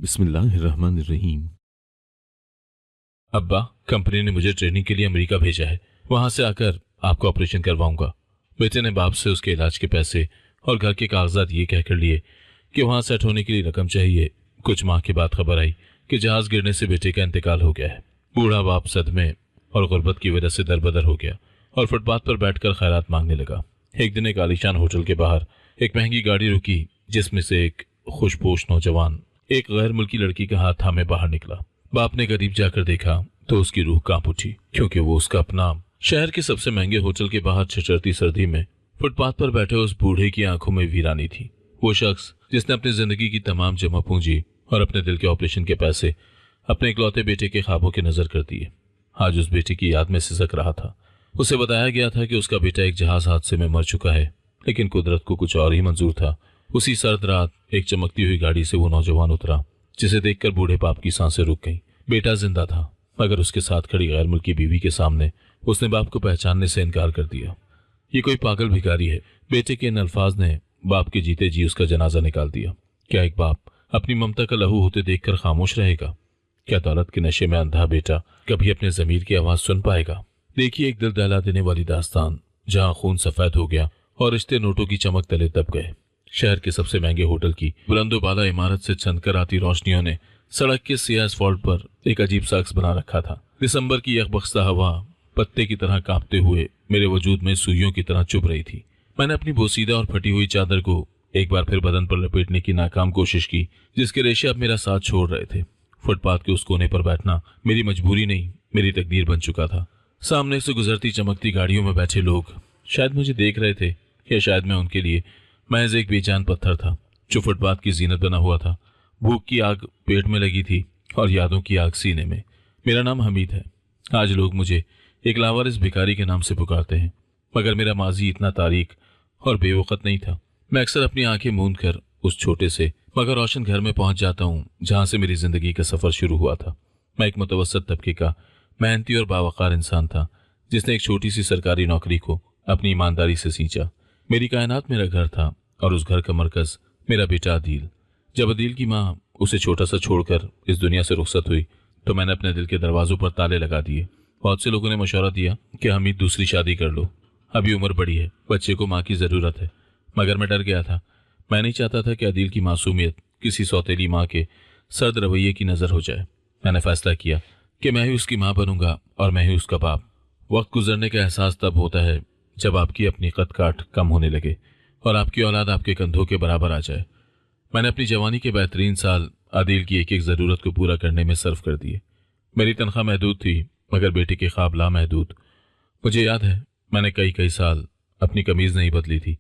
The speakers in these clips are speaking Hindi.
बिस्मिल्लाहिर्रहमानिर्रहीम। अब्बा, कंपनी ने मुझे ट्रेनिंग के लिए अमेरिका भेजा है। वहां से आकर आपका ऑपरेशन करवाऊंगा। बेटे ने बाप से उसके इलाज के पैसे और घर के कागजात ये कहकर लिए कि वहां सेट होने के लिए रकम चाहिए। कुछ माह के बाद खबर आई कि जहाज गिरने से बेटे का इंतकाल हो गया है। बूढ़ा बाप सदमे और गुर्बत की वजह से दरबदर हो गया और फुटपाथ पर बैठकर खैरात मांगने लगा। एक दिन एक आलीशान होटल के बाहर एक महंगी गाड़ी रुकी, जिसमें से एक खुशपोश नौजवान एक गैर मुल्की लड़की का हाथ थामे बाहर निकला। बाप ने करीब जाकर देखा तो उसकी रूह कांप उठी, क्योंकि वो उसका अपना शहर के सबसे महंगे होटल के बाहर छिछरती सर्दी में फुटपाथ पर बैठे उस बूढ़े की आंखों में वीरानी थी। वो शख्स जिसने अपनी जिंदगी की तमाम जमा पूंजी और अपने दिल के ऑपरेशन के पैसे अपने इकलौते बेटे के ख्वाबों के नजर कर दिए, आज उस बेटे की याद में सिसक रहा था। उसे बताया गया था कि उसका बेटा एक जहाज हादसे में मर चुका है, लेकिन कुदरत को कुछ और ही मंजूर था। उसी सर्द रात एक चमकती हुई गाड़ी से वो नौजवान उतरा, जिसे देखकर बूढ़े बाप की सांसें रुक गईं। बेटा जिंदा था, मगर उसके साथ खड़ी गैर मुल्की बीवी के सामने उसने बाप को पहचानने से इनकार कर दिया। ये कोई पागल भिखारी है। बेटे के इन अल्फाज ने बाप के जीते जी उसका जनाजा निकाल दिया। क्या एक बाप अपनी ममता का लहू होते देखकर खामोश रहेगा? क्या दौलत के नशे में अंधा बेटा कभी अपने जमीर की आवाज सुन पाएगा? देखिए एक दिल दहला देने वाली दास्तान, जहां खून सफेद हो गया और रिश्ते नोटों की चमक तले दब गए। शहर के सबसे महंगे होटल की बुलंदोबाला इमारत से छनकर आती रोशनियों ने सड़क के सियाह एस्फाल्ट पर एक अजीब सा अक्स बना रखा था। दिसंबर की यकबख्ता हवा पत्ते की तरह कांपते हुए मेरे वजूद में सुइयों की तरह चुभ रही थी। मैंने अपनी बोसीदा और फटी हुई चादर को एक बार फिर बदन पर लपेटने की नाकाम कोशिश की, जिसके रेशे अब मेरा साथ छोड़ रहे थे। फुटपाथ के उस कोने पर बैठना मेरी मजबूरी नहीं, मेरी तकदीर बन चुका था। सामने से गुजरती चमकती गाड़ियों में बैठे लोग शायद मुझे देख रहे थे, या शायद मैं उनके लिए महज एक बेजान पत्थर था जो फुटपाथ की जीनत बना हुआ था। भूख की आग पेट में लगी थी और यादों की आग सीने में। मेरा नाम हमीद है। आज लोग मुझे एक लावारिस भिखारी के नाम से पुकारते हैं, मगर मेरा माजी इतना तारीक और बेवकत नहीं था। मैं अक्सर अपनी आंखें मूंद कर उस छोटे से मगर रोशन घर में पहुंच जाता हूं, जहां से मेरी जिंदगी का सफर शुरू हुआ था। मैं एक मुतवस्सत तबके का मेहनती और बावकार इंसान था, जिसने एक छोटी सी सरकारी नौकरी को अपनी ईमानदारी से सींचा। मेरी कायनात मेरा घर था और उस घर का मरकज मेरा बेटा अदील। जब अदील की माँ उसे छोटा सा छोड़कर इस दुनिया से रुखसत हुई, तो मैंने अपने दिल के दरवाजों पर ताले लगा दिए। बहुत से लोगों ने मशवरा दिया कि हमीद दूसरी शादी कर लो, अभी उम्र बड़ी है, बच्चे को माँ की जरूरत है। मगर मैं डर गया था। मैं नहीं चाहता था कि अदील की मासूमियत किसी सौतेली माँ के सर्द रवैये की नजर हो जाए। मैंने फैसला किया कि मैं ही उसकी माँ बनूंगा और मैं ही उसका बाप। वक्त गुजरने का एहसास तब होता है जब आपकी अपनी कद काठ कम होने लगे और आपकी औलाद आपके कंधों के बराबर आ जाए। मैंने अपनी जवानी के बेहतरीन साल आदिल की एक एक ज़रूरत को पूरा करने में सर्फ कर दिए। मेरी तनख्वाह महदूद थी, मगर बेटे के ख्वाब लामहदूद। मुझे याद है मैंने कई कई साल अपनी कमीज़ नहीं बदली थी।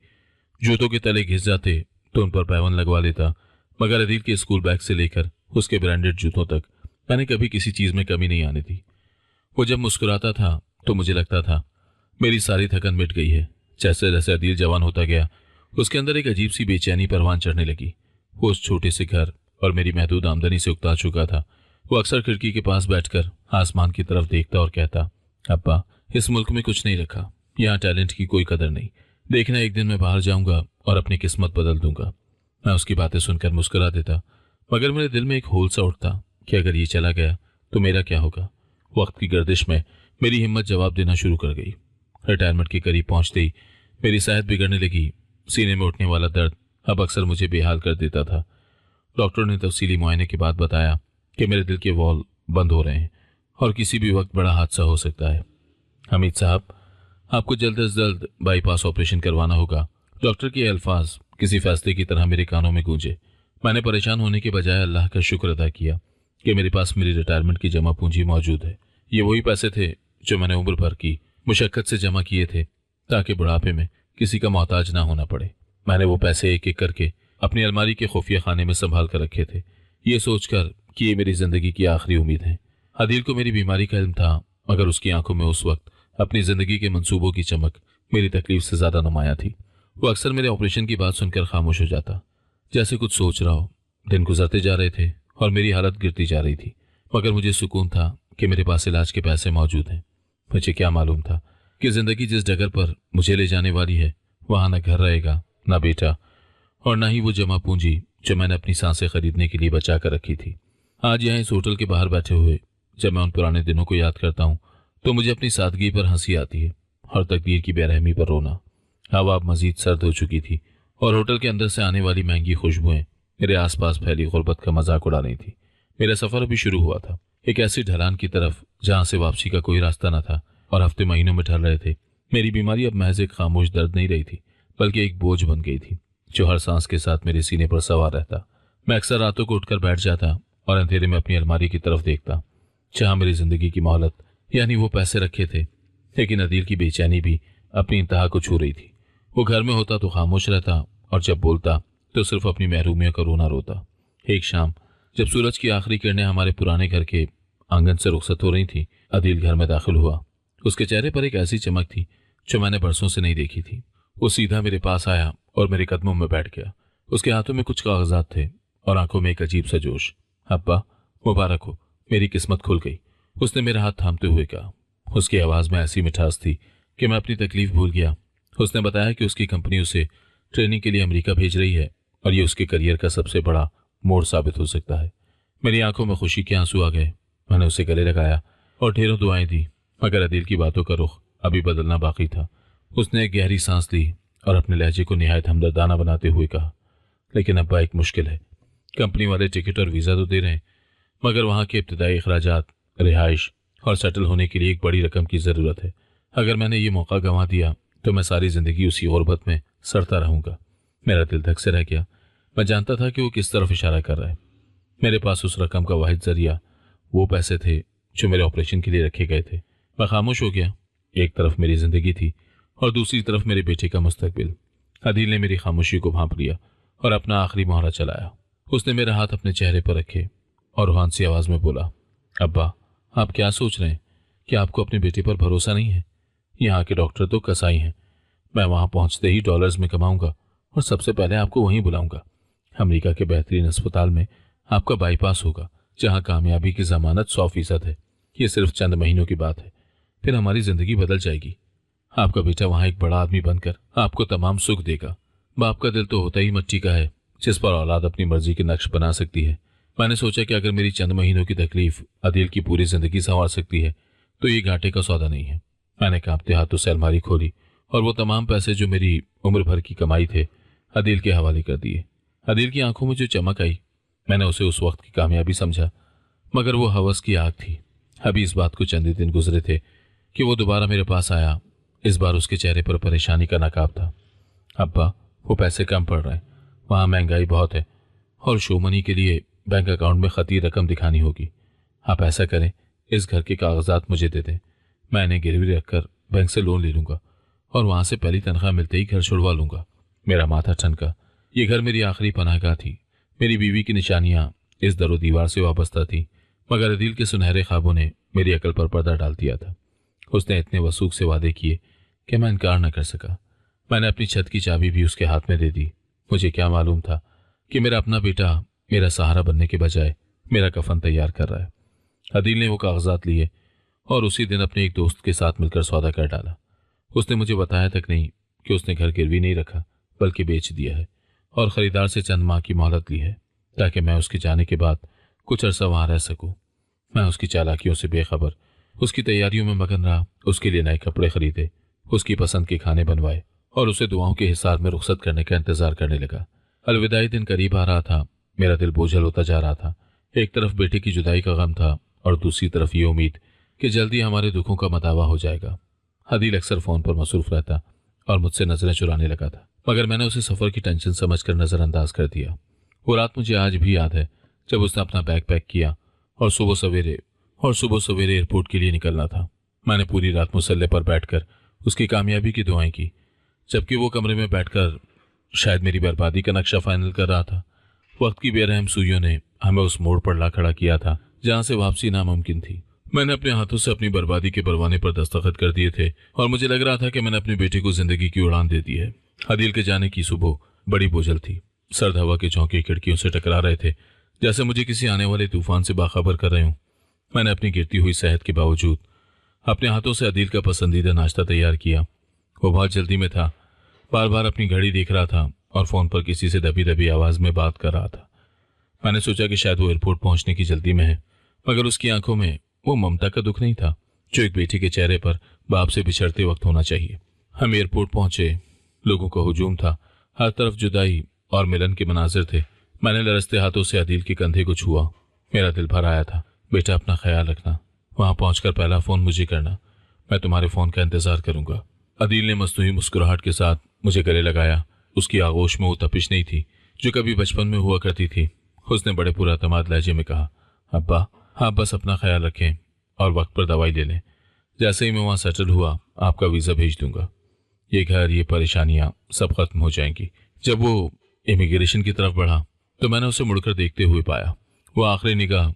जूतों के तले घिस जाते तो उन पर पैवन लगवा लेता, मगर अदील के स्कूल बैग से लेकर उसके ब्रांडेड जूतों तक मैंने कभी किसी चीज़ में कमी नहीं आने दी। वो जब मुस्कुराता था तो मुझे लगता था मेरी सारी थकन मिट गई है। जैसे जैसे अदील जवान होता गया, उसके अंदर एक अजीब सी बेचैनी परवान चढ़ने लगी। वो उस छोटे से घर और मेरी महदूद आमदनी से उकता चुका था। वो अक्सर खिड़की के पास बैठकर आसमान की तरफ देखता और कहता, अब्बा, इस मुल्क में कुछ नहीं रखा, यहाँ टैलेंट की कोई कदर नहीं। देखना एक दिन मैं बाहर जाऊंगा और अपनी किस्मत बदल दूंगा। मैं उसकी बातें सुनकर मुस्कुरा देता, मगर मेरे दिल में एक होल सा उठता कि अगर ये चला गया तो मेरा क्या होगा। वक्त की गर्दिश में मेरी हिम्मत जवाब देना शुरू कर गई। रिटायरमेंट के करीब पहुंचते ही मेरी सेहत बिगड़ने लगी। सीने में उठने वाला दर्द अब अक्सर मुझे बेहाल कर देता था। डॉक्टर ने तफसीली मुआयने के बाद बताया कि मेरे दिल के वॉल्व बंद हो रहे हैं और किसी भी वक्त बड़ा हादसा हो सकता है। हमीद साहब, आपको जल्द अज जल्द बाईपास ऑपरेशन करवाना होगा। डॉक्टर के अल्फाज किसी फैसले की तरह मेरे कानों में गूंजे। मैंने परेशान होने के बजाय अल्लाह का शुक्र अदा किया कि मेरे पास मेरी रिटायरमेंट की जमा पूंजी मौजूद है। ये वही पैसे थे जो मैंने उम्र भर की मुशक्कत से जमा किए थे, ताकि बुढ़ापे में किसी का मोहताज ना होना पड़े। मैंने वो पैसे एक एक करके अपनी अलमारी के खुफिया खाने में संभाल कर रखे थे, ये सोचकर कि ये मेरी जिंदगी की आखिरी उम्मीद है। अदील को मेरी बीमारी का इल्म था, मगर उसकी आंखों में उस वक्त अपनी जिंदगी के मंसूबों की चमक मेरी तकलीफ से ज्यादा नुमाया थी। वो अक्सर मेरे ऑपरेशन की बात सुनकर खामोश हो जाता, जैसे कुछ सोच रहा हो। दिन गुजरते जा रहे थे और मेरी हालत गिरती जा रही थी, मगर मुझे सुकून था कि मेरे पास इलाज के पैसे मौजूद हैं। मुझे क्या मालूम था कि जिंदगी जिस जगह पर मुझे ले जाने वाली है, वहां न घर रहेगा, न बेटा, और न ही वो जमा पूंजी जो मैंने अपनी सांसें खरीदने के लिए बचा कर रखी थी। आज यहाँ इस होटल के बाहर बैठे हुए जब मैं उन पुराने दिनों को याद करता हूँ तो मुझे अपनी सादगी पर हंसी आती है और तकदीर की बेरहमी पर रोना। हवा अब मजीद सर्द हो चुकी थी और होटल के अंदर से आने वाली महंगी खुशबुएं मेरे आसपास फैली गुर्बत का मजाक उड़ा रही थी। मेरा सफर अभी शुरू हुआ था, एक ऐसी ढलान की तरफ जहां से वापसी का कोई रास्ता न था और हफ्ते महीनों में ढल रहे थे। मेरी बीमारी अब महज एक खामोश दर्द नहीं रही थी, बल्कि एक बोझ बन गई थी जो हर सांस के साथ मेरे सीने पर सवार रहता। मैं अक्सर रातों को उठकर बैठ जाता और अंधेरे में अपनी अलमारी की तरफ देखता जहां मेरी जिंदगी की मोहलत यानी वो पैसे रखे थे। लेकिन अदील की बेचैनी भी अपनी इंतहा को छू रही थी। वो घर में होता तो खामोश रहता और जब बोलता तो सिर्फ अपनी महरूमियों का रोना रोता। एक शाम जब सूरज की आखिरी किरणें हमारे पुराने घर के आंगन से रुखसत हो रही थी, अदील घर में दाखिल हुआ। उसके चेहरे पर एक ऐसी चमक थी जो मैंने बरसों से नहीं देखी थी। वो सीधा मेरे पास आया और मेरे कदमों में बैठ गया। उसके हाथों में कुछ कागजात थे और आंखों में एक अजीब सा जोश। अब्बा, मुबारक हो, मेरी किस्मत खुल गई, उसने मेरा हाथ थामते हुए कहा। उसकी आवाज में ऐसी मिठास थी कि मैं अपनी तकलीफ भूल गया। उसने बताया कि उसकी कंपनी उसे ट्रेनिंग के लिए अमेरिका भेज रही है और ये उसके करियर का सबसे बड़ा मोड़ साबित हो सकता है। मेरी आंखों में खुशी के आंसू आ गए। मैंने उसे गले लगाया और ढेरों दुआएं दी, मगर अदील की बातों का रुख अभी बदलना बाकी था। उसने एक गहरी सांस ली और अपने लहजे को निहायत हमदर्दाना बनाते हुए कहा, लेकिन अब्बा एक मुश्किल है। कंपनी वाले टिकट और वीज़ा तो दे रहे हैं, मगर वहाँ के इब्तदाई अखराजात, रिहाइश और सेटल होने के लिए एक बड़ी रकम की ज़रूरत है। अगर मैंने ये मौका गंवा दिया तो मैं सारी ज़िंदगी उसी गुर्बत में सड़ता रहूँगा। मेरा दिल धक से रह गया। मैं जानता था कि वो किस तरफ इशारा कर रहा है। मेरे पास उस रकम का वाहिद जरिया वो पैसे थे जो मेरे ऑपरेशन के लिए रखे गए थे। मैं खामोश हो गया। एक तरफ मेरी ज़िंदगी थी और दूसरी तरफ मेरे बेटे का मुस्तकबिल। अदील ने मेरी खामोशी को भांप लिया और अपना आखिरी मोहरा चलाया। उसने मेरा हाथ अपने चेहरे पर रखे और रूहान सी आवाज़ में बोला, अब्बा, आप क्या सोच रहे हैं कि आपको अपने बेटे पर भरोसा नहीं है? यहाँ के डॉक्टर तो कसाई हैं। मैं वहाँ पहुँचते ही डॉलर्स में कमाऊंगा और सबसे पहले आपको वहीं बुलाऊंगा। अमेरिका के बेहतरीन अस्पताल में आपका बाईपास होगा, जहाँ कामयाबी की जमानत 100% है। ये सिर्फ चंद महीनों की बात है, फिर हमारी जिंदगी बदल जाएगी। आपका बेटा वहाँ एक बड़ा आदमी बनकर आपको तमाम सुख देगा। बाप का दिल तो होता ही मिट्टी का है, जिस पर औलाद अपनी मर्जी के नक्श बना सकती है। मैंने सोचा कि अगर मेरी चंद महीनों की तकलीफ अदील की पूरी जिंदगी संवार सकती है तो ये घाटे का सौदा नहीं है। मैंने कांपते हाथों से अलमारी खोली और वो तमाम पैसे जो मेरी उम्र भर की कमाई थे अदील के हवाले कर दिए। अदील की आंखों में जो चमक आई, मैंने उसे उस वक्त की कामयाबी समझा, मगर वो हवस की आग थी। अभी इस बात को चंद ही दिन गुजरे थे कि वो दोबारा मेरे पास आया। इस बार उसके चेहरे पर परेशानी का नकाब था। अब्बा, वो पैसे कम पड़ रहे हैं, वहाँ महंगाई बहुत है और शो मनी के लिए बैंक अकाउंट में खती रकम दिखानी होगी। आप ऐसा करें, इस घर के कागजात मुझे दे दें। मैं इन्हें गिरवी रखकर बैंक से लोन ले लूंगा और वहां से पहली तनख्वाह मिलते ही घर छुड़वा लूंगा। मेरा माथा ठनका। ये घर मेरी आखिरी पनाहगाह थी। मेरी बीवी की निशानियां इस दरो दीवार से वाबस्ता थी, मगर अदील के सुनहरे ख्वाबों ने मेरी अकल पर पर्दा डाल दिया था। उसने इतने वसूख से वादे किए कि मैं इनकार न कर सका। मैंने अपनी छत की चाबी भी उसके हाथ में दे दी। मुझे क्या मालूम था कि मेरा अपना बेटा मेरा सहारा बनने के बजाय मेरा कफन तैयार कर रहा है। अदील ने वो कागजात लिए और उसी दिन अपने एक दोस्त के साथ मिलकर सौदा कर डाला। उसने मुझे बताया तक नहीं कि उसने घर गिरवी नहीं रखा, बल्कि बेच दिया है और खरीदार से चंद माह की मोहलत ली है ताकि मैं उसके जाने के बाद कुछ अरसा वहां रह सकूं। मैं उसकी चालाकियों से बेखबर उसकी तैयारियों में मगन रहा। उसके लिए नए कपड़े खरीदे, उसकी पसंद के खाने बनवाए और उसे दुआओं के हिसार में रुखसत करने का इंतजार करने लगा। अलविदाई दिन करीब आ रहा था। मेरा दिल बोझल होता जा रहा था। एक तरफ बेटे की जुदाई का गम था और दूसरी तरफ ये उम्मीद कि जल्दी हमारे दुखों का मदावा हो जाएगा। अदील अक्सर फोन पर मसरूफ रहता और मुझसे नजरें चुराने लगा था, मगर मैंने उसे सफर की टेंशन समझकर नजरअंदाज कर दिया। वो रात मुझे आज भी याद है जब उसने अपना बैग पैक किया और सुबह सवेरे एयरपोर्ट के लिए निकलना था। मैंने पूरी रात मुसल्ले पर बैठकर उसकी कामयाबी की दुआएं की, जबकि वो कमरे में बैठकर शायद मेरी बर्बादी का नक्शा फाइनल कर रहा था। वक्त की बेरहम सुइयों ने हमें उस मोड़ पर ला खड़ा किया था जहां से वापसी नामुमकिन थी। मैंने अपने हाथों से अपनी बर्बादी के परवाने पर दस्तखत कर दिए थे और मुझे लग रहा था कि मैंने अपने बेटे को जिंदगी की उड़ान दे दी है। अदील के जाने की सुबह बड़ी बोझल थी। सर्द हवा के झोंके खिड़कियों से टकरा रहे थे, जैसे मुझे किसी आने वाले तूफान से बाखबर कर रहे हूं। मैंने अपनी गिरती हुई सेहत के बावजूद अपने हाथों से अदील का पसंदीदा नाश्ता तैयार किया। वो बहुत जल्दी में था, बार बार अपनी घड़ी देख रहा था और फोन पर किसी से दबी दबी आवाज में बात कर रहा था। मैंने सोचा कि शायद वो एयरपोर्ट पहुंचने की जल्दी में है, मगर उसकी आंखों में वो ममता का दुख नहीं था जो एक बेटी के चेहरे पर बाप से बिछड़ते वक्त होना चाहिए। हम एयरपोर्ट पहुंचे। लोगों का हुजूम था, हर तरफ जुदाई और मिलन के मनाजिर थे। मैंने लरसते हाथों से अदील के कंधे को छुआ। मेरा दिल भर आया था। बेटा, अपना ख्याल रखना, वहां पहुंचकर पहला फोन मुझे करना, मैं तुम्हारे फोन का इंतजार करूंगा। अदील ने मस्तूरी मुस्कुराहट के साथ मुझे गले लगाया। उसकी आगोश में वो तपिश नहीं थी जो कभी बचपन में हुआ करती थी। उसने बड़े पुरअतमाद लहजे में कहा, अब्बा, आप बस अपना ख्याल रखें और वक्त पर दवाई ले लें। जैसे ही मैं वहां सेटल हुआ आपका वीज़ा भेज दूंगा। ये घर, ये परेशानियां सब खत्म हो जाएंगी। जब वो इमिग्रेशन की तरफ बढ़ा तो मैंने उसे मुड़कर देखते हुए पाया। वो आखिरी निगाह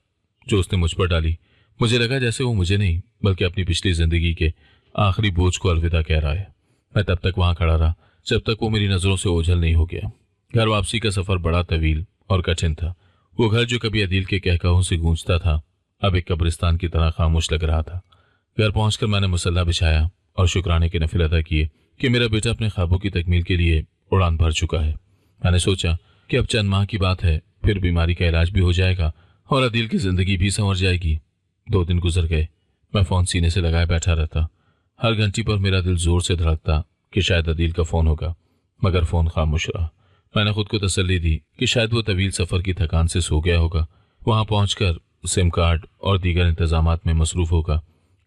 जो उसने मुझ पर डाली, मुझे लगा जैसे वो मुझे नहीं बल्कि अपनी पिछली जिंदगी के आखिरी बोझ को अलविदा कह रहा है। मैं तब तक वहां खड़ा रहा जब तक वो मेरी नजरों से ओझल नहीं हो गया। घर वापसी का सफर बड़ा तवील और कठिन था। वो घर जो कभी अदील के कहकाहों से गूंजता था अब एक कब्रिस्तान की तरह खामोश लग रहा था। घर पहुंचकर मैंने मुसल्ला बिछाया और शुक्राने के नफिल अदा किए कि मेरा बेटा अपने ख्वाबों की तकमील के लिए उड़ान भर चुका है। मैंने सोचा कि अब चंद माह की बात है, फिर बीमारी का इलाज भी हो जाएगा और अदील की जिंदगी भी संवर जाएगी। 2 दिन गुजर गए। मैं फोन सीने से लगाए बैठा रहता। हर घंटी पर मेरा दिल जोर से धड़कता कि शायद अदील का फोन होगा, मगर फोन खामोश रहा। मैंने खुद को तसल्ली दी कि शायद वो तवील सफर की थकान से सो गया होगा, वहां पहुंचकर सिम कार्ड और दीगर इंतजामात में मसरूफ होगा।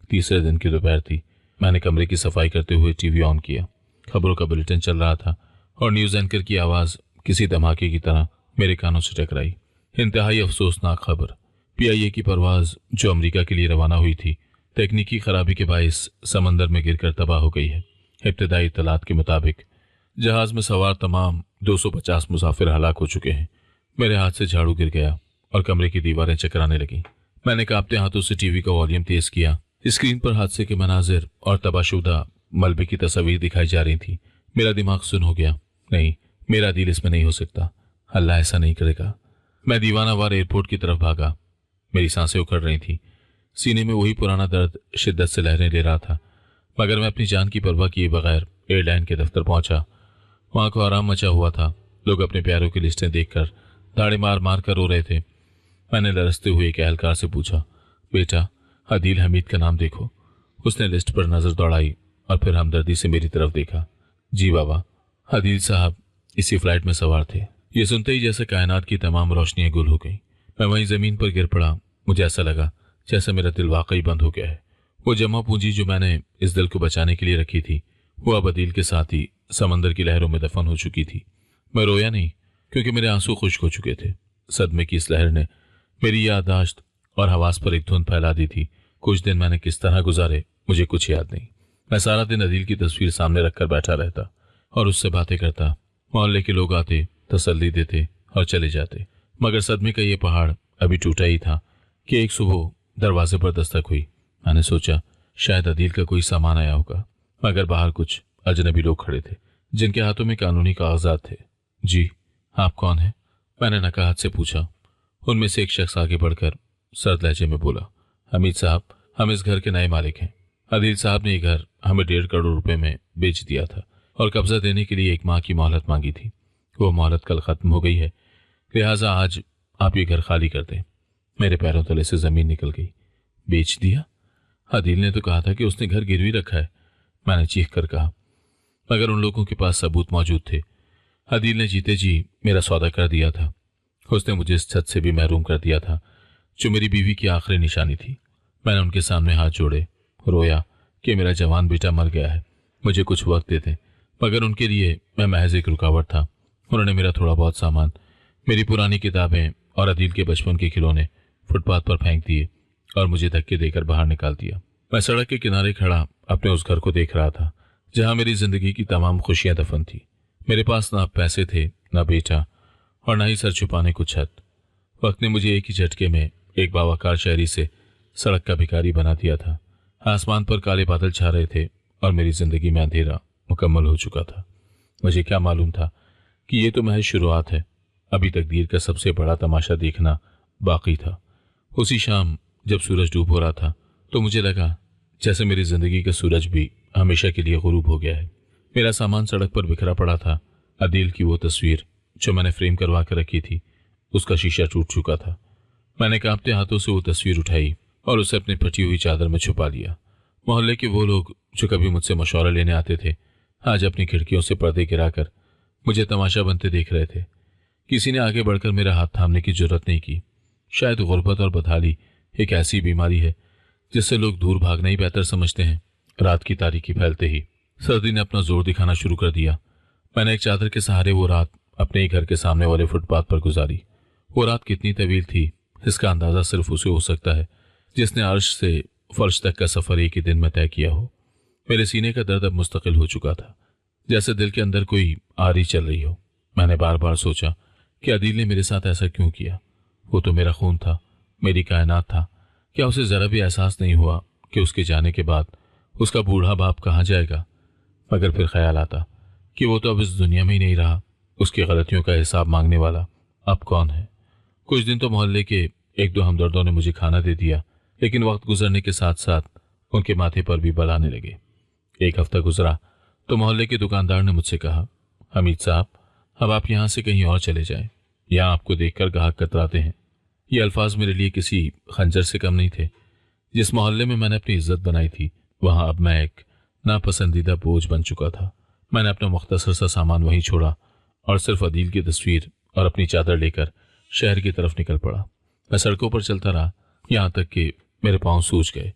तीसरे दिन की दोपहर थी। मैंने कमरे की सफाई करते हुए टीवी ऑन किया। खबरों का बुलेटिन चल रहा था और न्यूज एंकर की आवाज किसी धमाके की तरह मेरे कानों से टकराई। इंतहाई अफसोसनाक खबर। PIA की परवाज जो अमेरिका के लिए रवाना हुई थी, तकनीकी खराबी के बायस समंदर में गिरकर तबाह हो गई है। इब्तदाई इत्तलात के मुताबिक जहाज में सवार तमाम 250 मुसाफिर हलाक हो चुके हैं। मेरे हाथ से झाड़ू गिर गया और कमरे की दीवारें चकराने लगी। मैंने कांपते हाथों से टीवी का वॉल्यूम तेज किया। स्क्रीन पर हादसे के मनाजिर और तबाशुदा मलबे की तस्वीर दिखाई जा रही थी। मेरा दिमाग सुन हो गया। नहीं, मेरा दिल इसमें नहीं हो सकता। अल्लाह ऐसा नहीं करेगा। मैं दीवानावार एयरपोर्ट की तरफ भागा। मेरी सांसें उखड़ रही थी। सीने में वही पुराना दर्द शिद्दत से लहरें ले रहा था, मगर मैं अपनी जान की परवाह किए बगैर एयरलाइन के दफ्तर पहुंचा। वहां को आराम मचा हुआ था। लोग अपने प्यारों की लिस्टें देखकर दाढ़े मार मार कर रो रहे थे। मैंने लरसते हुए एक एहलकार से पूछा, बेटा, अदील हमीद का नाम देखो। उसने लिस्ट पर नजर दौड़ाई और फिर हमदर्दी से मेरी तरफ देखा। जी बाबा, अदील साहब इसी फ्लाइट में सवार थे। ये सुनते ही जैसे कायनात की तमाम रोशनियां गुल हो गई। मैं वहीं जमीन पर गिर पड़ा। मुझे ऐसा लगा जैसे मेरा दिल वाकई बंद हो गया है। वो जमा पूंजी जो मैंने इस दिल को बचाने के लिए रखी थी, वो अब अदील के साथ ही समंदर की लहरों में दफन हो चुकी थी। मैं रोया नहीं क्योंकि मेरे आंसू खुश्क हो चुके थे। सदमे की इस लहर ने मेरी याददाश्त और हवास पर एक धुंध फैला दी थी। कुछ दिन मैंने किस तरह गुजारे मुझे कुछ याद नहीं। मैं सारा दिन अदील की तस्वीर सामने रखकर बैठा रहता और उससे बातें करता। मोहल्ले के लोग आते, तसल्ली देते और चले जाते, मगर सदमे का ये पहाड़ अभी टूटा ही था कि एक सुबह दरवाजे पर दस्तक हुई। मैंने सोचा शायद अदील का कोई सामान आया होगा, मगर बाहर कुछ अजनबी लोग खड़े थे जिनके हाथों में कानूनी कागजात थे। जी, आप कौन हैं? मैंने नकाहत से पूछा। उनमें से एक शख्स आगे बढ़कर सर्द लहजे में बोला, हमीद साहब, हम इस घर के नए मालिक हैं। अदील साहब ने ये घर हमें 1.5 करोड़ रुपए में बेच दिया था और कब्जा देने के लिए 1 माह की मोहलत मांगी थी। वो मोहलत कल खत्म हो गई है, लिहाजा आज आप ये घर खाली कर दें। मेरे पैरों तले से जमीन निकल गई। बेच दिया? अदील ने तो कहा था कि उसने घर गिरवी रखा है, मैंने चीख कर कहा, मगर उन लोगों के पास सबूत मौजूद थे। अदील ने जीते जी मेरा सौदा कर दिया था। उसने मुझे इस छत से भी महरूम कर दिया था जो मेरी बीवी की आखिरी निशानी थी। मैंने उनके सामने हाथ जोड़े, रोया कि मेरा जवान बेटा मर गया है, मुझे कुछ वक्त देते, मगर उनके लिए मैं महज एक रुकावट था। उन्होंने मेरा थोड़ा बहुत सामान, मेरी पुरानी किताबें और अदील के बचपन के खिलौने फुटपाथ पर फेंक दिए और मुझे धक्के देकर बाहर निकाल दिया। मैं सड़क के किनारे खड़ा अपने उस घर को देख रहा था जहां मेरी जिंदगी की तमाम खुशियां दफन थी। मेरे पास ना पैसे थे, ना बेटा और ना ही सर छुपाने को छत। वक्त ने मुझे एक ही झटके में एक बावकार शहरी से सड़क का भिखारी बना दिया था। आसमान पर काले बादल छा रहे थे और मेरी जिंदगी में अंधेरा मुकम्मल हो चुका था। मुझे क्या मालूम था कि ये तो महज शुरुआत है, अभी तकदीर का सबसे बड़ा तमाशा देखना बाकी था। उसी शाम जब सूरज डूब हो रहा था तो मुझे लगा जैसे मेरी जिंदगी का सूरज भी हमेशा के लिए गुरूब हो गया है। मेरा सामान सड़क पर बिखरा पड़ा था। अदील की वो तस्वीर जो मैंने फ्रेम करवा कर रखी थी, उसका शीशा टूट चुका था। मैंने कांपते हाथों से वो तस्वीर उठाई और उसे अपनी फटी हुई चादर में छुपा लिया। मोहल्ले के वो लोग जो कभी मुझसे मशवरा लेने आते थे, आज अपनी खिड़कियों से पर्दे गिराकर मुझे तमाशा बनते देख रहे थे। किसी ने आगे बढ़कर मेरा हाथ थामने की जरूरत नहीं की। शायद गुर्बत और बदहाली एक ऐसी बीमारी है जिससे लोग दूर भागना ही बेहतर समझते हैं। रात की तारीकी फैलते ही सर्दी ने अपना जोर दिखाना शुरू कर दिया। मैंने एक चादर के सहारे वो रात अपने ही घर के सामने वाले फुटपाथ पर गुजारी। वो रात कितनी तवील थी, इसका अंदाजा सिर्फ उसे हो सकता है जिसने अर्श से फर्श तक का सफर एक ही दिन में तय किया हो। मेरे सीने का दर्द अब मुस्तकिल हो चुका था, जैसे दिल के अंदर कोई आरी चल रही हो। मैंने बार बार सोचा कि अदील ने मेरे साथ ऐसा क्यों किया। वो तो मेरा खून था, मेरी कायनात था। क्या उसे जरा भी एहसास नहीं हुआ कि उसके जाने के बाद उसका बूढ़ा बाप कहाँ जाएगा? मगर फिर ख्याल आता कि वो तो अब इस दुनिया में ही नहीं रहा। उसकी गलतियों का हिसाब मांगने वाला अब कौन है? कुछ दिन तो मोहल्ले के एक दो हमदर्दों ने मुझे खाना दे दिया, लेकिन वक्त गुजरने के साथ साथ उनके माथे पर भी बल आने लगे। एक हफ्ता गुजरा तो मोहल्ले के दुकानदार ने मुझसे कहा, हमीद साहब, अब आप यहाँ से कहीं और चले जाएं। यहाँ आपको देखकर ग्राहक कतराते हैं। ये अल्फाज मेरे लिए किसी खंजर से कम नहीं थे। जिस मोहल्ले में मैंने अपनी इज्जत बनाई थी, वहां अब मैं एक नापसंदीदा बोझ बन चुका था। मैंने अपना मुख्तसर सा सामान वहीं छोड़ा और सिर्फ अदील की तस्वीर और अपनी चादर लेकर शहर की तरफ निकल पड़ा। मैं सड़कों पर चलता रहा, यहाँ तक कि मेरे पांव सूज गए,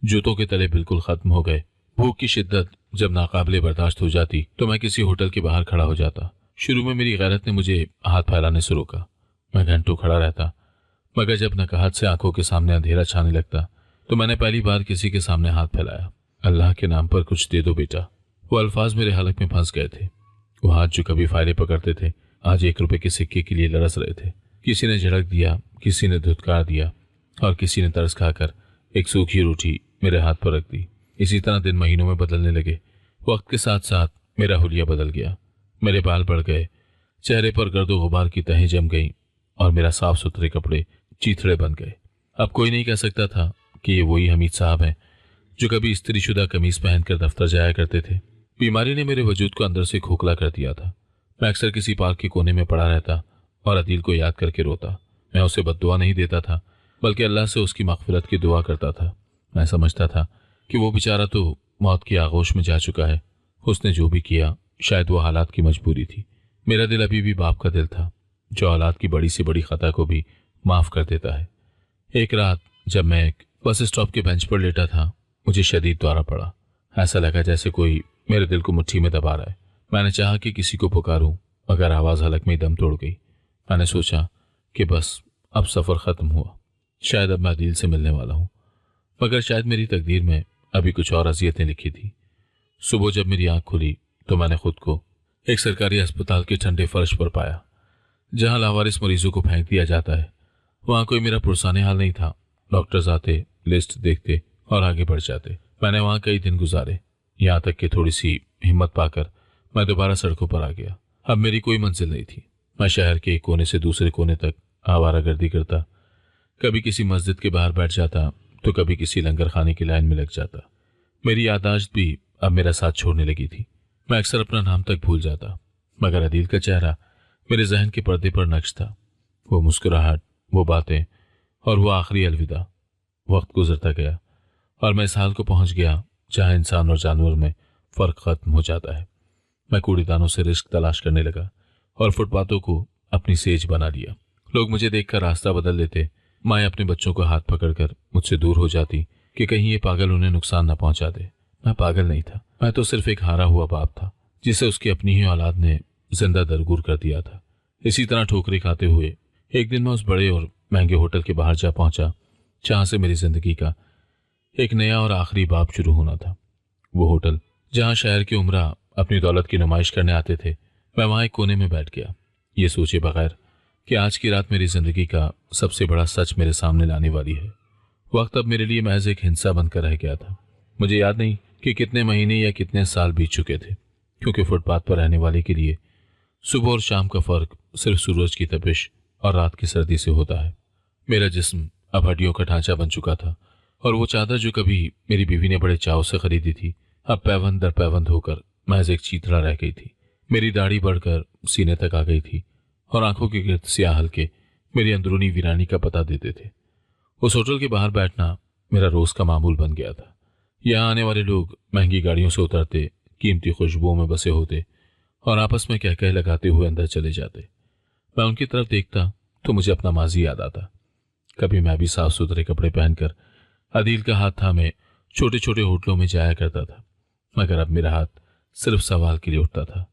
जूतों के तले बिल्कुल खत्म हो गए। भूख की शिद्दत जब नाकाबिले बर्दाश्त हो जाती तो मैं किसी होटल के बाहर खड़ा हो जाता। शुरू में मेरी गैरत ने मुझे हाथ फैलाने से रोका। मैं घंटों खड़ा रहता, मगर जब नकाहत से आंखों के सामने अंधेरा छाने लगता तो मैंने पहली बार किसी के सामने हाथ फैलाया। अल्लाह के नाम पर कुछ दे दो बेटा। वो अल्फाज मेरे हलक में फंस गए थे। वो हाथ जो कभी फायले पकड़ते थे, आज 1 रुपए के सिक्के के लिए लरस रहे थे। किसी ने झड़क दिया, किसी ने धुतकार दिया और किसी ने तरस खाकर एक सूखी रोटी मेरे हाथ पर रख दी। इसी तरह दिन महीनों में बदलने लगे। वक्त के साथ साथ मेरा हुलिया बदल गया। मेरे बाल बढ़ गए, चेहरे पर गर्दो गुबार की तहें जम गईं और मेरा साफ सुथरे कपड़े चीथड़े बन गए। अब कोई नहीं कह सकता था कि ये वही हमीद साहब हैं जो कभी इस्त्रीशुदा कमीज पहनकर दफ्तर जाया करते थे। बीमारी ने मेरे वजूद को अंदर से खोखला कर दिया था। मैं अक्सर किसी पार्क के कोने में पड़ा रहता और अदील को याद करके रोता। मैं उसे बद्दुआ नहीं देता था, बल्कि अल्लाह से उसकी मग़फ़िरत की दुआ करता था। मैं समझता था कि वो बेचारा तो मौत की आगोश में जा चुका है। उसने जो भी किया, शायद वो हालात की मजबूरी थी। मेरा दिल अभी भी बाप का दिल था, जो औलाद की बड़ी से बड़ी खता को भी माफ कर देता है। एक रात जब मैं एक बस स्टॉप के बेंच पर लेटा था, मुझे शदीद दौरा पड़ा। ऐसा लगा जैसे कोई मेरे दिल को मुट्ठी में दबा रहा है। मैंने चाहा कि किसी को पुकारूं, मगर आवाज़ हलक में दम तोड़ गई। मैंने सोचा कि बस अब सफ़र ख़त्म हुआ, शायद अब मैं अदील से मिलने वाला हूँ। मगर शायद मेरी तकदीर में अभी कुछ और अज़ियतें लिखी थी। सुबह जब मेरी आँख खुली तो मैंने खुद को एक सरकारी अस्पताल के ठंडे फर्श पर पाया, जहाँ लावारिस मरीजों को फेंक दिया जाता है। वहाँ कोई मेरा पुरसाने हाल नहीं था। डॉक्टर्स आते, लिस्ट देखते और आगे बढ़ जाते। मैंने वहाँ कई दिन गुजारे, यहाँ तक कि थोड़ी सी हिम्मत पाकर मैं दोबारा सड़कों पर आ गया। अब मेरी कोई मंजिल नहीं थी। मैं शहर के एक कोने से दूसरे कोने तक आवारागर्दी करता। कभी किसी मस्जिद के बाहर बैठ जाता तो कभी किसी लंगर खाने की लाइन में लग जाता। मेरी याददाश्त भी अब मेरा साथ छोड़ने लगी थी। मैं अक्सर अपना नाम तक भूल जाता, मगर अदील का चेहरा मेरे जहन के पर्दे पर नक्श था। वो मुस्कुराहट, वो बातें और वो आखिरी अलविदा। वक्त गुजरता गया और मैं इस हाल को पहुंच गया जहां इंसान और जानवर में फ़र्क ख़त्म हो जाता है। मैं कूड़ेदानों से रिस्क तलाश करने लगा और फुटपाथों को अपनी सेज बना लिया। लोग मुझे देखकर रास्ता बदल लेते। माएँ अपने बच्चों को हाथ पकड़कर मुझसे दूर हो जाती कि कहीं ये पागल उन्हें नुकसान न पहुंचा दे। मैं पागल नहीं था, मैं तो सिर्फ एक हारा हुआ बाप था जिसे उसकी अपनी ही औलाद ने जिंदा दरगूर कर दिया था। इसी तरह ठोकरें खाते हुए एक दिन मैं उस बड़े और महंगे होटल के बाहर जा पहुंचा जहां से मेरी जिंदगी का एक नया और आखिरी बाब शुरू होना था। वो होटल जहां शहर के उमरा अपनी दौलत की नुमाइश करने आते थे। मैं वहां एक कोने में बैठ गया, ये सोचे बगैर कि आज की रात मेरी जिंदगी का सबसे बड़ा सच मेरे सामने लाने वाली है। वक्त अब मेरे लिए महज एक हिंसा बनकर रह गया था। मुझे याद नहीं कि कितने महीने या कितने साल बीत चुके थे, क्योंकि फुटपाथ पर रहने वाले के लिए सुबह और शाम का फर्क सिर्फ सूरज की तपिश और रात की सर्दी से होता है। मेरा जिस्म अब हड्डियों का ढांचा बन चुका था और वो चादर जो कभी मेरी बीवी ने बड़े चाव से खरीदी थी, अब पैवंद दर पैवंद होकर महज एक चीथड़ा रह गई थी। मेरी दाढ़ी बढ़कर सीने तक आ गई थी और आंखों के गिर्द स्याह हल्के मेरी अंदरूनी वीरानी का पता देते थे। उस होटल के बाहर बैठना मेरा रोज का मामूल बन गया था। यहाँ आने वाले लोग महंगी गाड़ियों से उतरते, कीमती खुशबुओं में बसे होते और आपस में कह लगाते हुए अंदर चले जाते। मैं उनकी तरफ देखता तो मुझे अपना माजी याद आता। कभी मैं भी साफ सुथरे कपड़े पहनकर अदील का हाथ थामे छोटे छोटे होटलों में जाया करता था, मगर अब मेरा हाथ सिर्फ सवाल के लिए उठता था।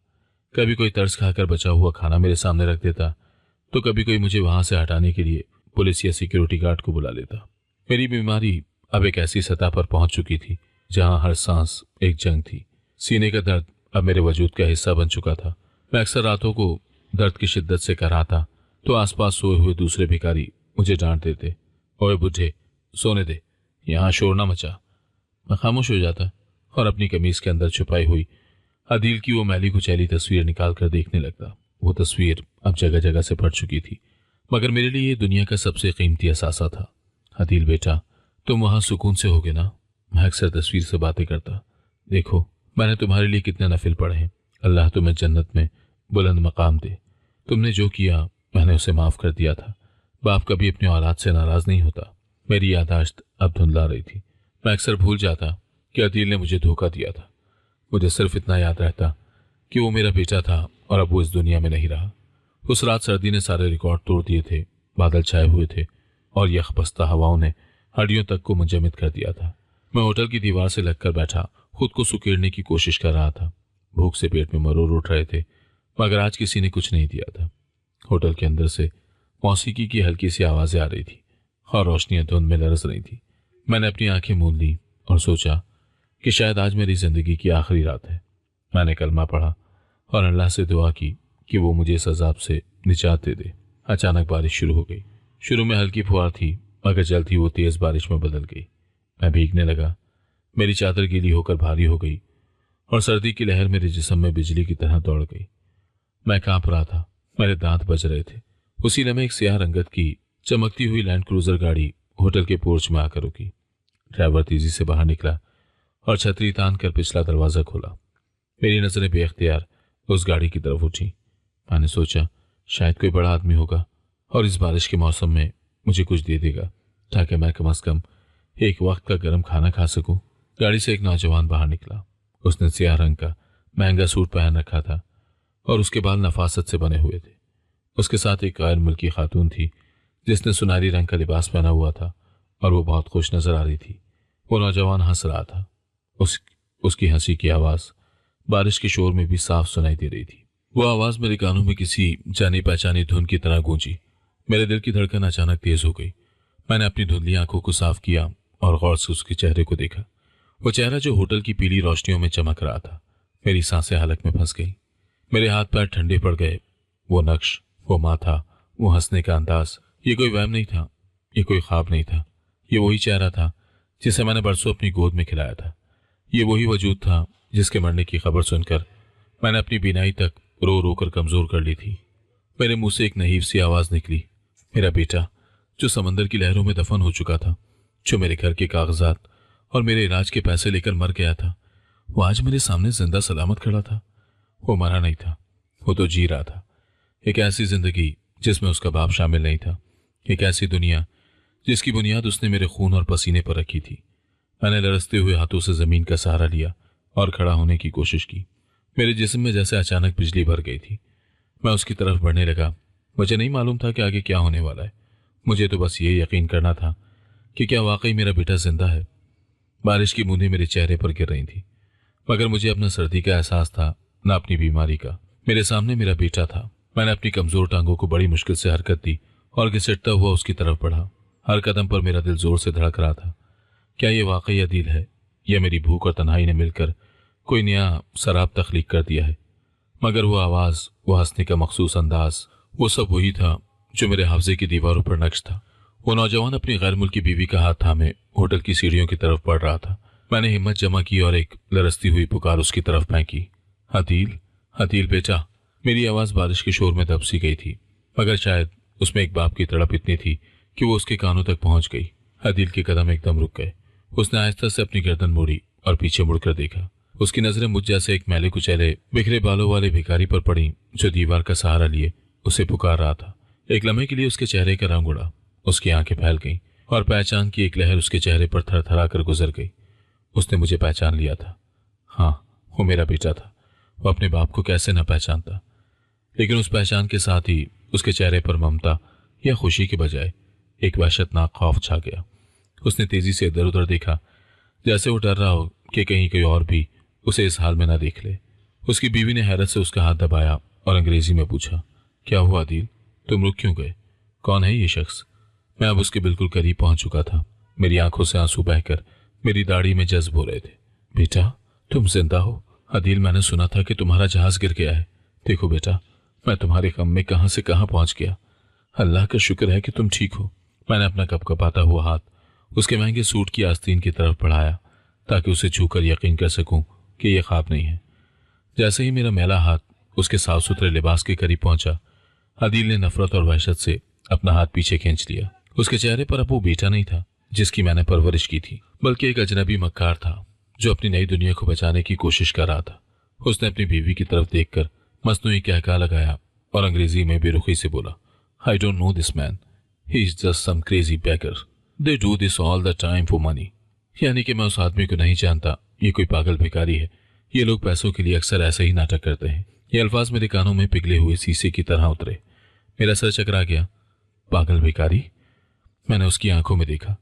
कभी कोई तर्स खाकर बचा हुआ खाना मेरे सामने रख देता तो कभी कोई मुझे वहां से हटाने के लिए पुलिस या सिक्योरिटी गार्ड को बुला लेता। मेरी बीमारी अब एक ऐसी सतह पर पहुंच चुकी थी जहां हर सांस एक जंग थी। सीने का दर्द अब मेरे वजूद का हिस्सा बन चुका था। मैं अक्सर रातों को दर्द की शिद्दत से कराता तो आसपास सोए हुए दूसरे भिखारी मुझे डांट देते, ओए बुढ़े सोने दे, यहाँ शोर ना मचा। मैं खामोश हो जाता और अपनी कमीज के अंदर छुपाई हुई अदील की वो मैली कुचैली तस्वीर निकाल कर देखने लगता। वो तस्वीर अब जगह जगह से फट चुकी थी, मगर मेरे लिए ये दुनिया का सबसे कीमती असासा था। अदील बेटा, तुम वहां सुकून से होगे ना? मैं अक्सर तस्वीर से बातें करता। देखो, मैंने तुम्हारे लिए कितने नफिल पढ़े हैं। अल्लाह तुम्हें जन्नत में बुलंद मकाम दे। तुमने जो किया मैंने उसे माफ कर दिया था। बाप कभी अपनी औलाद से नाराज नहीं होता। मेरी यादाश्त अब धुंधला रही थी। मैं अक्सर भूल जाता कि अदील ने मुझे धोखा दिया था। मुझे सिर्फ इतना याद रहता कि वो मेरा बेटा था और अब वो इस दुनिया में नहीं रहा। उस रात सर्दी ने सारे रिकॉर्ड तोड़ दिए थे, बादल छाए हुए थे और यखबस्ता हवाओं ने हड्डियों तक को मुंजमद कर दिया था। मैं होटल की दीवार से लगकर बैठा खुद को सुकेड़ने की कोशिश कर रहा था। भूख से पेट में मरोड़ उठ रहे थे, मगर आज किसी ने कुछ नहीं दिया था। होटल के अंदर से मौसीकी की हल्की सी आवाजें आ रही थी और रोशनियां धुंध में लरस रही थी। मैंने अपनी आंखें मूंद ली और सोचा कि शायद आज मेरी जिंदगी की आखिरी रात है। मैंने कलमा पढ़ा और अल्लाह से दुआ की कि वो मुझे इस अजाब से निजात दे दे। अचानक बारिश शुरू हो गई। शुरू में हल्की फुहार थी, मगर जल्द ही वो तेज बारिश में बदल गई। मैं भीगने लगा। मेरी चादर गीली होकर भारी हो गई और सर्दी की लहर मेरे जिस्म में बिजली की तरह दौड़ गई। मैं कांप रहा था, मेरे दांत बज रहे थे। उसी लम्हे एक स्याह रंगत की चमकती हुई लैंड क्रूजर गाड़ी होटल के पोर्च में आकर रुकी। ड्राइवर तेजी से बाहर निकला और छतरी तान कर पिछला दरवाजा खोला। मेरी नजरें बेख्तियार उस गाड़ी की तरफ उठी। मैंने सोचा शायद कोई बड़ा आदमी होगा और इस बारिश के मौसम में मुझे कुछ दे देगा ताकि मैं कम से कम एक वक्त का गर्म खाना खा सकूं। गाड़ी से एक नौजवान बाहर निकला। उसने स्याह रंग का महंगा सूट पहन रखा था और उसके बाल नफासत से बने हुए थे। उसके साथ एक गैर मुल्की खातून थी जिसने सुनहरी रंग का लिबास पहना हुआ था और वो बहुत खुश नजर आ रही थी। वो नौजवान हंस रहा था। उसकी हंसी की आवाज बारिश के शोर में भी साफ सुनाई दे रही थी। वो आवाज मेरे कानों में किसी जानी पहचानी धुन की तरह गूंजी। मेरे दिल की धड़कन अचानक तेज हो गई। मैंने अपनी धुंधली आंखों को साफ किया और गौर से उसके चेहरे को देखा। वो चेहरा जो होटल की पीली रोशनियों में चमक रहा था। मेरी सांसें हलक में फंस गई। मेरे हाथ पैर ठंडे पड़ गए। वो नक्श, वो माथा, वो हंसने का अंदाज, ये कोई वहम नहीं था, ये कोई ख्वाब नहीं था। ये वही चेहरा था जिसे मैंने बरसों अपनी गोद में खिलाया था। ये वही वजूद था जिसके मरने की खबर सुनकर मैंने अपनी बीनाई तक रो रो कर कमजोर कर ली थी। मेरे मुंह से एक नहीव सी आवाज निकली, मेरा बेटा जो समंदर की लहरों में दफन हो चुका था, जो मेरे घर के कागजात और मेरे इलाज के पैसे लेकर मर गया था, वो आज मेरे सामने जिंदा सलामत खड़ा था। वो मरा नहीं था, वो तो जी रहा था। एक ऐसी जिंदगी जिसमें उसका बाप शामिल नहीं था। एक ऐसी दुनिया जिसकी बुनियाद उसने मेरे खून और पसीने पर रखी थी। मैंने लरसते हुए हाथों से जमीन का सहारा लिया और खड़ा होने की कोशिश की। मेरे जिस्म में जैसे अचानक बिजली भर गई थी। मैं उसकी तरफ बढ़ने लगा। मुझे नहीं मालूम था कि आगे क्या होने वाला है। मुझे तो बस ये यकीन करना था कि क्या वाकई मेरा बेटा जिंदा है। बारिश की बूंदें मेरे चेहरे पर गिर रही थी, मगर मुझे अपना सर्दी का एहसास था, न अपनी बीमारी का। मेरे सामने मेरा बेटा था। मैंने अपनी कमजोर टांगों को बड़ी मुश्किल से हरकत दी और घिसटता हुआ उसकी तरफ बढ़ा। हर कदम पर मेरा दिल जोर से धड़क रहा था। क्या ये वाकई अदील है या मेरी भूख और तन्हाई ने मिलकर कोई नया शराब तख्लीक कर दिया है? मगर वो आवाज, वो हंसने का मखसूस अंदाज, वो सब वही था जो मेरे हाफजे की दीवारों पर नक्श था। वो नौजवान अपनी गैर मुल्की बीवी का हाथ थामे होटल की सीढ़ियों की तरफ बढ़ रहा था। मैंने हिम्मत जमा की और एक लरसती हुई पुकार उसकी तरफ फेंकी, अदील, अदील बेटा। मेरी आवाज बारिश के शोर में दब सी गई थी, मगर शायद उसमें एक बाप की तड़प इतनी थी कि वो उसके कानों तक पहुंच गई। अदील के कदम एकदम रुक गए। उसने आहिस्ता से अपनी गर्दन मोड़ी और पीछे मुड़कर देखा। उसकी नजरें मुझ जैसे एक मैले कुचैले बिखरे बालों वाले भिखारी पर पड़ी जो दीवार का सहारा लिए उसे पुकार रहा था। एक लम्हे के लिए उसके चेहरे का रंग उड़ा, उसकी आंखें फैल गईं और पहचान की एक लहर उसके चेहरे पर थरथरा कर गुजर गई। उसने मुझे पहचान लिया था। हाँ, वो मेरा बेटा था। वो अपने बाप को कैसे न पहचानता, लेकिन उस पहचान के साथ ही उसके चेहरे पर ममता या खुशी के बजाय एक वहशतनाक खौफ छा गया। उसने तेजी से इधर उधर देखा, जैसे वो डर रहा हो कि कहीं कोई और भी उसे इस हाल में ना देख ले। उसकी बीवी ने हैरत से उसका हाथ दबाया और अंग्रेजी में पूछा, क्या हुआ आदिल, तुम रुक क्यों गए? कौन है ये शख्स? मैं अब उसके बिल्कुल करीब पहुंच चुका था। मेरी आंखों से आंसू बहकर मेरी दाढ़ी में जज्ब हो रहे थे। बेटा, तुम जिंदा हो? आदिल, मैंने सुना था कि तुम्हारा जहाज गिर गया है। देखो बेटा, मैं तुम्हारे गम में कहां से कहां पहुंच गया। अल्लाह का शुक्र है कि तुम ठीक हो। मैंने अपना कपकपाता हुआ हाथ उसके महंगे सूट की आस्तीन की तरफ बढ़ाया ताकि उसे छूकर यकीन कर सकूं कि यह ख्वाब नहीं है। जैसे ही मेरा मैला हाथ उसके साफ सुथरे लिबास के करीब पहुंचा, आदिल ने नफरत और वहशत से अपना हाथ पीछे खींच लिया। उसके चेहरे पर अब वो बेटा नहीं था जिसकी मैंने परवरिश की थी, बल्कि एक अजनबी मक्कार था जो अपनी नई दुनिया को बचाने की कोशिश कर रहा था। उसने अपनी बीवी की तरफ देखकर मसनूई कहका लगाया और अंग्रेजी में बेरुखी से बोला, I don't know this man, he is just some crazy beggar, they do this all the time for money. यानी कि मैं उस आदमी को नहीं जानता, ये कोई पागल भिखारी है। ये लोग पैसों के लिए अक्सर ऐसे ही नाटक करते हैं। ये अल्फाज मेरे कानों में पिघले हुए शीशे की तरह उतरे। मेरा सर चकरा गया। पागल भिखारी? मैंने उसकी आंखों में देखा।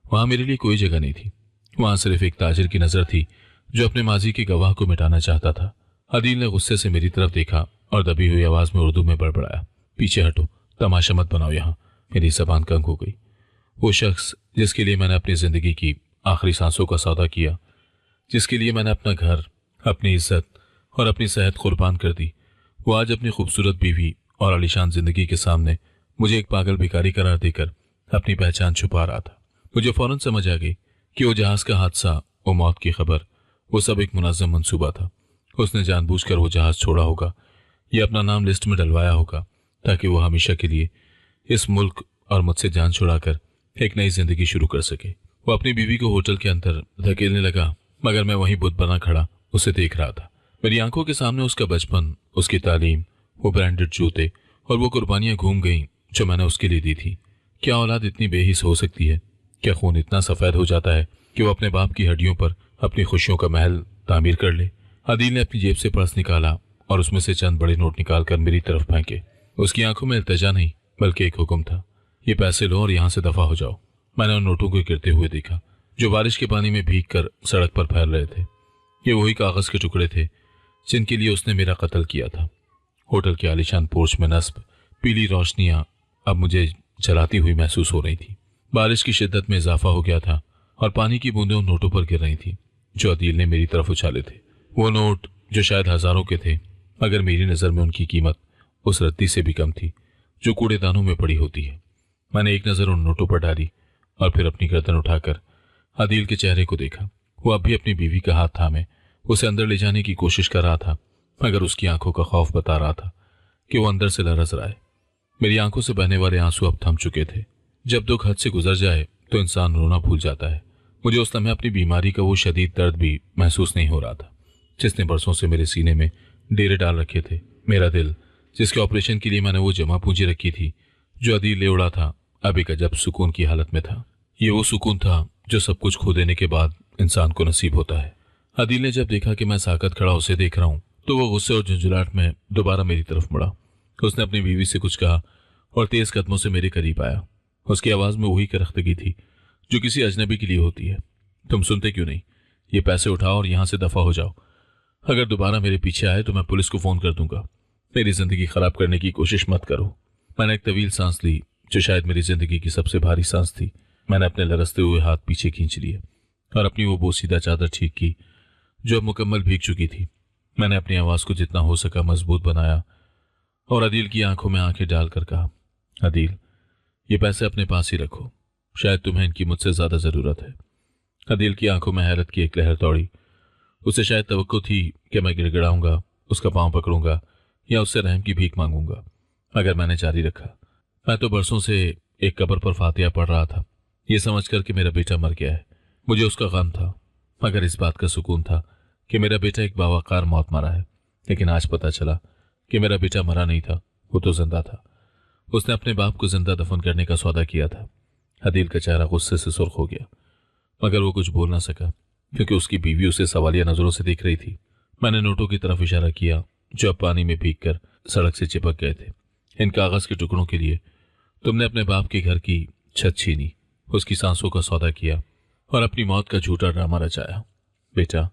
वहां मेरे लिए कोई जगह नहीं थी। वहां सिर्फ एक ताजिर की नजर थी जो अपने माजी के गवाह को मिटाना चाहता था। आदिल ने गुस्से से मेरी तरफ देखा और दबी हुई आवाज में उर्दू में बड़बड़ाया, पीछे हटो, तमाशा मत बनाओ यहाँ। मेरी जबान कंग हो गई। वो शख्स जिसके लिए मैंने अपनी जिंदगी की आखिरी सांसों का सौदा किया, जिसके लिए मैंने अपना घर, अपनी इज्जत और अपनी सेहत कुर्बान कर दी, वो आज अपनी खूबसूरत बीवी और आलीशान जिंदगी के सामने मुझे एक पागल भिखारी करार देकर अपनी पहचान छुपा रहा था। मुझे फौरन समझ आ गई कि वो जहाज का हादसा, वो मौत की खबर, वो सब एक मुनज़्ज़म मंसूबा था। उसने जानबूझकर वो जहाज छोड़ा होगा या अपना नाम लिस्ट में डलवाया होगा ताकि वो हमेशा के लिए इस मुल्क और मुझसे जान छुड़ाकर एक नई जिंदगी शुरू कर सके। वो अपनी बीवी को होटल के अंदर धकेलने लगा, मगर मैं वहीं बुत बना खड़ा उसे देख रहा था। मेरी आंखों के सामने उसका बचपन, उसकी तालीम, वो ब्रांडेड जूते और वो कुर्बानियां घूम गईं जो मैंने उसके लिए दी थी। क्या औलाद इतनी बेहिस हो सकती है? क्या खून इतना सफेद हो जाता है कि वो अपने बाप की हड्डियों पर अपनी खुशियों का महल तामीर कर ले? आदिल ने अपनी जेब से पर्स निकाला और उसमें से चंद बड़े नोट निकालकर मेरी तरफ फेंके। उसकी आंखों में इल्तिजा नहीं बल्कि एक हुक्म था, ये पैसे लो और यहाँ से दफा हो जाओ। मैंने उन नोटों को गिरते हुए देखा जो बारिश के पानी में भीग कर सड़क पर फैल रहे थे। ये वही कागज के टुकड़े थे जिनके लिए उसने मेरा कत्ल किया था। होटल के आलीशान पोर्च में नस्ब पीली रोशनियां अब मुझे जलाती हुई महसूस हो रही थी। बारिश की शिद्दत में इजाफा हो गया था और पानी की बूंदें उन नोटों पर गिर रही थी जो आदिल ने मेरी तरफ उछाले थे। वो नोट जो शायद हजारों के थे, मगर मेरी नजर में उनकी कीमत उस रत्ती से भी कम थी जो कूड़ेदानों में पड़ी होती है। मैंने एक नजर उन नोटों पर डाली और फिर अपनी गर्दन उठाकर आदिल के चेहरे को देखा। वो अब भी अपनी बीवी का हाथ थामे उसे अंदर ले जाने की कोशिश कर रहा था, मगर उसकी आंखों का खौफ बता रहा था कि वो अंदर से लरज रहा है। मेरी आंखों से बहने वाले आंसू अब थम चुके थे। जब दुख हद से गुजर जाए तो इंसान रोना भूल जाता है। मुझे उस लम्हे अपनी बीमारी का वो शदीद दर्द भी महसूस नहीं हो रहा था जिसने बरसों से मेरे सीने में डेरे डाल रखे थे। मेरा दिल, जिसके ऑपरेशन के लिए मैंने वो जमा पूंजी रखी थी जो आदिल ले उड़ा था, अब एक अजब सुकून की हालत में था। ये वो सुकून था जो सब कुछ खो देने के बाद इंसान को नसीब होता है। आदिल ने जब देखा कि मैं साकत खड़ा उसे देख रहा हूं तो वो गुस्से और झुंझुलाहट में दोबारा मेरी तरफ मुड़ा। उसने अपनी बीवी से कुछ कहा और तेज कदमों से मेरे करीब आया। उसकी आवाज में वही करख्तगी थी जो किसी अजनबी के लिए होती है। तुम सुनते क्यों नहीं? ये पैसे उठाओ और यहां से दफा हो जाओ। अगर दोबारा मेरे पीछे आए तो मैं पुलिस को फोन कर दूंगा। मेरी जिंदगी खराब करने की कोशिश मत करो। मैंने एक तवील सांस ली जो शायद मेरी जिंदगी की सबसे भारी सांस थी। मैंने अपने लरसते हुए हाथ पीछे खींच लिए और अपनी वो बोसीदा चादर ठीक की जो अब मुकम्मल भीग चुकी थी। मैंने अपनी आवाज को जितना हो सका मजबूत बनाया और आदिल की आंखों में आंखें डालकर कहा, आदिल, ये पैसे अपने पास ही रखो, शायद तुम्हें इनकी मुझसे ज्यादा जरूरत है। आदिल की आंखों में हैरत की एक लहर दौड़ी। उसे शायद तवक्को थी कि मैं गिड़गिड़ाऊंगा, उसका पांव पकड़ूंगा या उससे रहम की भीख मांगूंगा, मगर मैंने जारी रखा। मैं तो बरसों से एक कब्र पर फातिहा पढ़ रहा था, ये समझ कर कि मेरा बेटा मर गया है। मुझे उसका गम था, मगर इस बात का सुकून था कि मेरा बेटा एक बावकार मौत मरा है, लेकिन आज पता चला कि मेरा बेटा मरा नहीं था, वो तो जिंदा था। उसने अपने बाप को जिंदा दफन करने का सौदा किया था। अदील का चेहरा गुस्से से सुर्ख हो गया, मगर वो कुछ बोल ना सका क्योंकि उसकी बीवी उसे सवालिया नजरों से देख रही थी। मैंने नोटों की तरफ इशारा किया जो अब पानी में भीगकर सड़क से चिपक गए थे। इन कागज के टुकड़ों के लिए तुमने अपने बाप के घर की छत छीनी, उसकी सांसों का सौदा किया और अपनी मौत का झूठा ड्रामा रचाया। बेटा,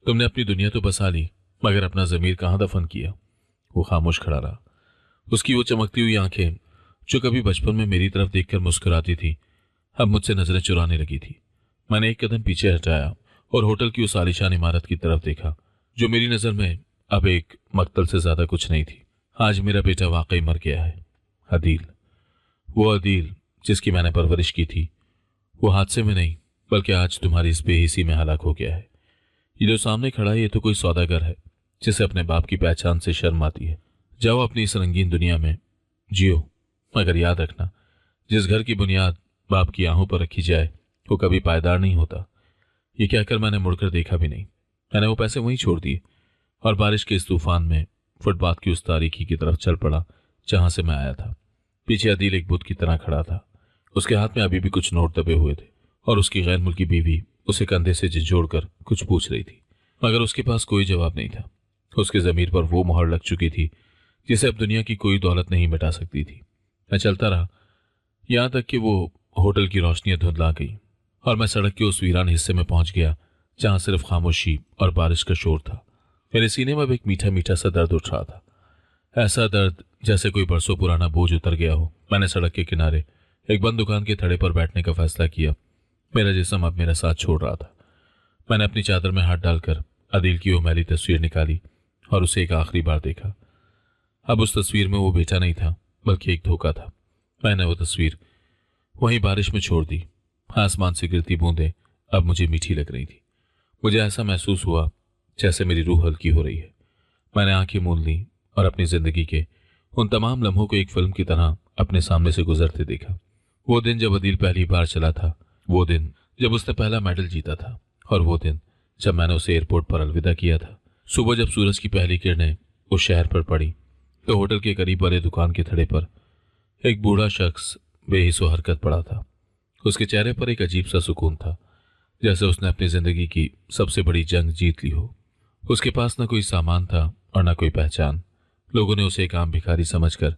तुमने अपनी दुनिया तो बसा ली, मगर अपना जमीर कहाँ दफन किया? वो खामोश खड़ा रहा। उसकी वो चमकती हुई आंखें जो कभी बचपन में मेरी तरफ देखकर मुस्कुराती थी, अब मुझसे नजरें चुराने लगी थी। मैंने एक कदम पीछे हटाया और होटल की उस आलीशान इमारत की तरफ देखा जो मेरी नजर में अब एक मकतल से ज्यादा कुछ नहीं थी। आज मेरा बेटा वाकई मर गया है। अदील, वो अदील जिसकी मैंने परवरिश की थी, वो हादसे में नहीं बल्कि आज तुम्हारी इस बेहिसी में हलाक हो गया है। ये जो सामने खड़ा है ये तो कोई सौदागर है जिसे अपने बाप की पहचान से शर्म आती है। जाओ अपनी इस रंगीन दुनिया में जियो, मगर याद रखना, जिस घर की बुनियाद बाप की आहों पर रखी जाए वो कभी पायदार नहीं होता। ये कहकर मैंने मुड़कर देखा भी नहीं। मैंने वो पैसे वहीं छोड़ दिए और बारिश के इस तूफान में फुटपाथ की उस तारीकी की तरफ चल पड़ा जहां से मैं आया था। पीछे अदील एक बुत की तरह खड़ा था। उसके हाथ में अभी भी कुछ नोट दबे हुए थे और उसकी गैर मुल्की बीवी उसे कंधे से झिझोड़कर कुछ पूछ रही थी, मगर उसके पास कोई जवाब नहीं था। उसके जमीर पर वो मोहर लग चुकी थी जिसे अब दुनिया की कोई दौलत नहीं मिटा सकती थी। मैं चलता रहा यहां तक कि वो होटल की रोशनी धुंधला गई और मैं सड़क के उस वीरान हिस्से में पहुंच गया जहां सिर्फ खामोशी और बारिश का शोर था। मेरे सीने में अब एक मीठा मीठा सा दर्द उठ रहा था, ऐसा दर्द जैसे कोई बरसों पुराना बोझ उतर गया हो। मैंने सड़क के किनारे एक बंद दुकान के थड़े पर बैठने का फैसला किया। मेरा जिस्म अब मेरा साथ छोड़ रहा था। मैंने अपनी चादर में हाथ डालकर अदील की वो मैली तस्वीर निकाली और उसे एक आखिरी बार देखा। अब उस तस्वीर में वो बेटा नहीं था बल्कि एक धोखा था। मैंने वो तस्वीर वहीं बारिश में छोड़ दी। आसमान से गिरती बूंदें अब मुझे मीठी लग रही थी। मुझे ऐसा महसूस हुआ जैसे मेरी रूह हल्की हो रही है। मैंने आंखें मूंद ली और अपनी जिंदगी के उन तमाम लम्हों को एक फिल्म की तरह अपने सामने से गुजरते देखा। वो दिन जब अदील पहली बार चला था, वो दिन जब उसने पहला मेडल जीता था, और वो दिन जब मैंने उसे एयरपोर्ट पर अलविदा किया था। सुबह जब सूरज की पहली किरणें उस शहर पर पड़ी तो होटल के करीब वाले दुकान के थड़े पर एक बूढ़ा शख्स बेहिस्सो हरकत पड़ा था। उसके चेहरे पर एक अजीब सा सुकून था, जैसे उसने अपनी जिंदगी की सबसे बड़ी जंग जीत ली हो। उसके पास न कोई सामान था और न कोई पहचान। लोगों ने उसे एक आम भिखारी समझकर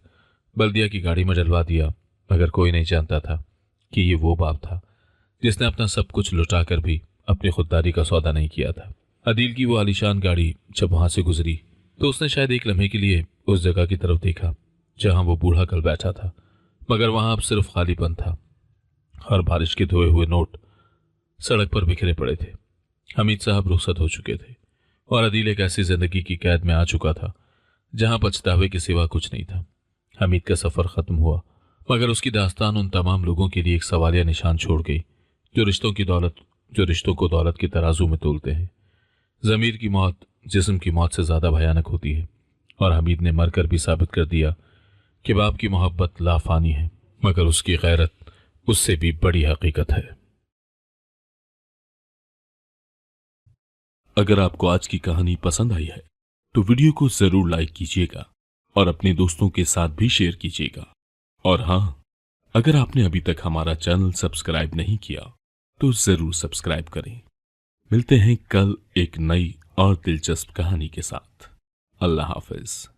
बल्दिया की गाड़ी में डलवा दिया, मगर कोई नहीं जानता था कि ये वो बाप था जिसने अपना सब कुछ लुटाकर भी अपनी खुददारी का सौदा नहीं किया था। अदील की वो आलीशान गाड़ी जब वहां से गुजरी तो उसने शायद एक लम्हे के लिए उस जगह की तरफ देखा जहां वो बूढ़ा कल बैठा था, मगर वहां अब सिर्फ खालीपन था और बारिश के धोए हुए नोट सड़क पर बिखरे पड़े थे। हमीद साहब रुखसत हो चुके थे और अदील एक ऐसी जिंदगी की कैद में आ चुका था जहां पछतावे के सिवा कुछ नहीं था। हमीद का सफर खत्म हुआ, मगर उसकी दास्तान उन तमाम लोगों के लिए एक सवालिया निशान छोड़ गई जो रिश्तों को दौलत के तराजू में तोलते हैं। जमीर की मौत जिस्म की मौत से ज्यादा भयानक होती है, और हमीद ने मरकर भी साबित कर दिया कि बाप की मोहब्बत लाफानी है, मगर उसकी गैरत उससे भी बड़ी हकीकत है। अगर आपको आज की कहानी पसंद आई है तो वीडियो को जरूर लाइक कीजिएगा और अपने दोस्तों के साथ भी शेयर कीजिएगा। और हां, अगर आपने अभी तक हमारा चैनल सब्सक्राइब नहीं किया तो जरूर सब्सक्राइब करें। मिलते हैं कल एक नई और दिलचस्प कहानी के साथ। अल्लाह हाफिज।